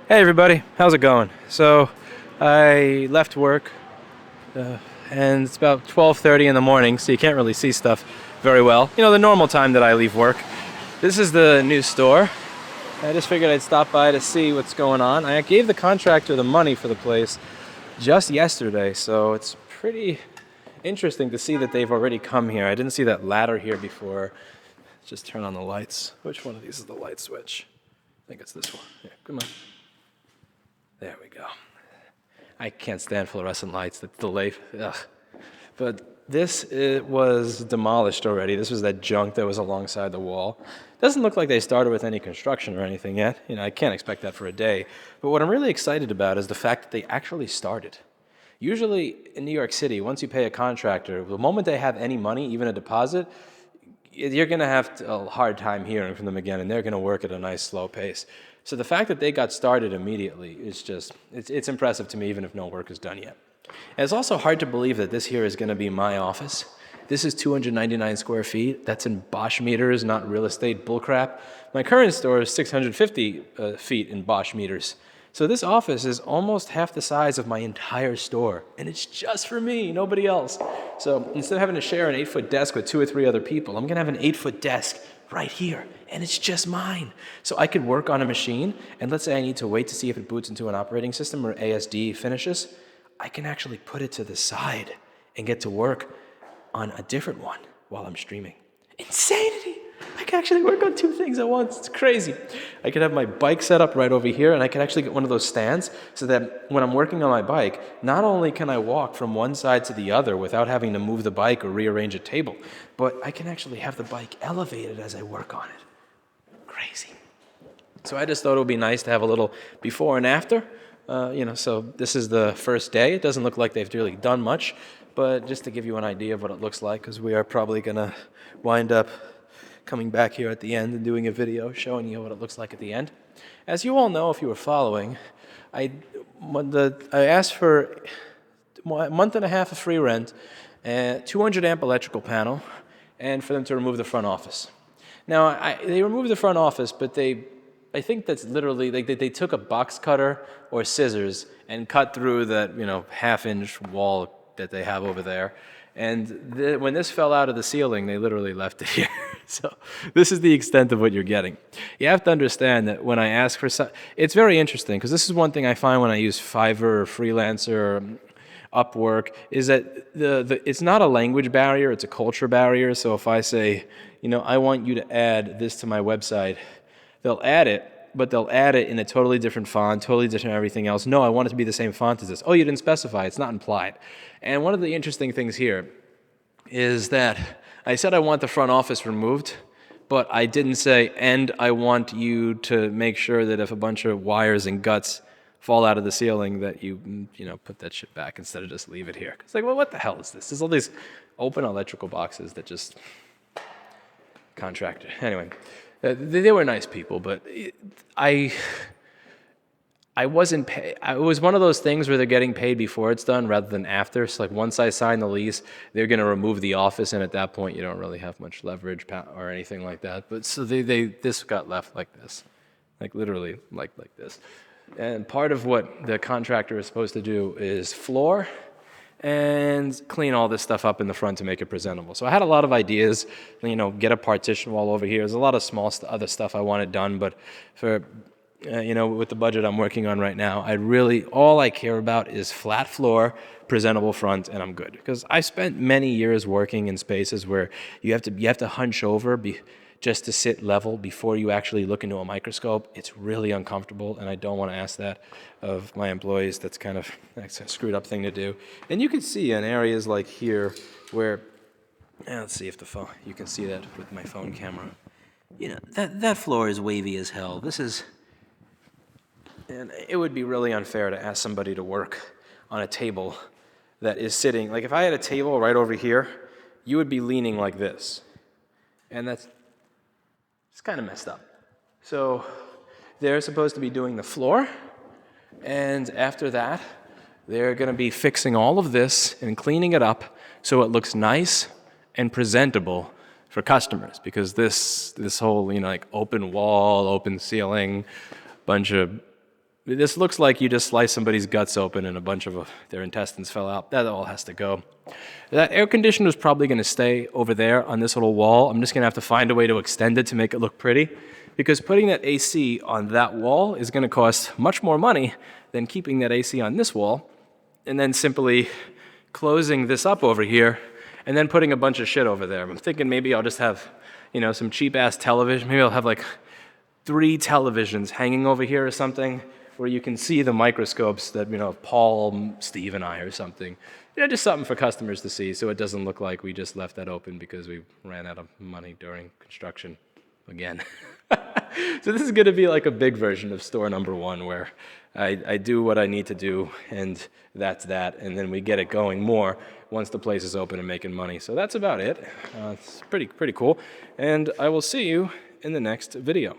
Hey everybody, how's it going? So I left work and it's about 12:30 in the morning, so you can't really see stuff very well. You know, the normal time that I leave work. This is the new store. I just figured I'd stop by to see what's going on. I gave the contractor the money for the place just yesterday, so it's pretty interesting to see that they've already come here. I didn't see that ladder here before. Let's just turn on the lights. Which one of these is the light switch? I think it's this one. Here, come on. There we go. I can't stand fluorescent lights, the delay. Ugh. But this was demolished already. This was that junk that was alongside the wall. Doesn't look like they started with any construction or anything yet. You know, I can't expect that for a day. But what I'm really excited about is the fact that they actually started. Usually in New York City, once you pay a contractor, the moment they have any money, even a deposit, you're going to have a hard time hearing from them again, and they're going to work at a nice slow pace. So the fact that they got started immediately is just, it's impressive to me, even if no work is done yet. And it's also hard to believe that this here is going to be my office. This is 299 square feet. That's in Bosch meters, not real estate bullcrap. My current store is 650 feet in Bosch meters. So this office is almost half the size of my entire store, and it's just for me, nobody else. So instead of having to share an 8-foot desk with 2 or 3 other people, I'm gonna have an 8-foot desk right here, and it's just mine. So I could work on a machine, and let's say I need to wait to see if it boots into an operating system or ASD finishes, I can actually put it to the side and get to work on a different one while I'm streaming. Insanity! I can actually work on 2 things at once. It's crazy. I could have my bike set up right over here, and I can actually get one of those stands so that when I'm working on my bike, not only can I walk from one side to the other without having to move the bike or rearrange a table, but I can actually have the bike elevated as I work on it. Crazy. So I just thought it would be nice to have a little before and after. So this is the first day. It doesn't look like they've really done much, but just to give you an idea of what it looks like, because we are probably going to wind up coming back here at the end and doing a video showing you what it looks like at the end. As you all know, if you were following, I asked for a month and a half of free rent, and 200 amp electrical panel, and for them to remove the front office. Now, they removed the front office, but I think that's literally, like they took a box cutter or scissors and cut through that, half-inch wall that they have over there. And when this fell out of the ceiling, they literally left it here. So this is the extent of what you're getting. You have to understand that when I ask for it's very interesting, because this is one thing I find when I use Fiverr or Freelancer or Upwork, is that it's not a language barrier, it's a culture barrier. So if I say, I want you to add this to my website, they'll add it, but they'll add it in a totally different font, totally different everything else. No, I want it to be the same font as this. Oh, you didn't specify, it's not implied. And one of the interesting things here is that I said I want the front office removed, but I didn't say, and I want you to make sure that if a bunch of wires and guts fall out of the ceiling that you put that shit back instead of just leave it here. It's like, well, what the hell is this? There's all these open electrical boxes that just contractor. Anyway, they were nice people, but I wasn't it was one of those things where they're getting paid before it's done rather than after. So like once I sign the lease, they're going to remove the office, and at that point you don't really have much leverage or anything like that. But so this got left like this, like literally like this. And part of what the contractor is supposed to do is floor and clean all this stuff up in the front to make it presentable. So I had a lot of ideas, get a partition wall over here. There's a lot of small other stuff I wanted done, but for with the budget I'm working on right now, all I care about is flat floor, presentable front, and I'm good. Because I spent many years working in spaces where you have to hunch over just to sit level before you actually look into a microscope. It's really uncomfortable, and I don't want to ask that of my employees. That's a screwed up thing to do. And you can see in areas like here where, let's see if you can see that with my phone camera. That floor is wavy as hell. And it would be really unfair to ask somebody to work on a table that is sitting, like if I had a table right over here, you would be leaning like this. And it's kind of messed up. So they're supposed to be doing the floor, and after that, they're going to be fixing all of this and cleaning it up so it looks nice and presentable for customers, because this whole, like open wall, open ceiling, bunch of This looks like you just sliced somebody's guts open and a bunch of their intestines fell out. That all has to go. That air conditioner is probably going to stay over there on this little wall. I'm just going to have to find a way to extend it to make it look pretty, because putting that AC on that wall is going to cost much more money than keeping that AC on this wall and then simply closing this up over here and then putting a bunch of shit over there. I'm thinking maybe I'll just have, you know, some cheap-ass television. Maybe I'll have like 3 televisions hanging over here or something, where you can see the microscopes that, you know, Paul, Steve, and I or something. You know, just something for customers to see, so it doesn't look like we just left that open because we ran out of money during construction again. So this is going to be like a big version of store number 1, where I do what I need to do, and that's that, and then we get it going more once the place is open and making money. So that's about it. It's pretty cool, and I will see you in the next video.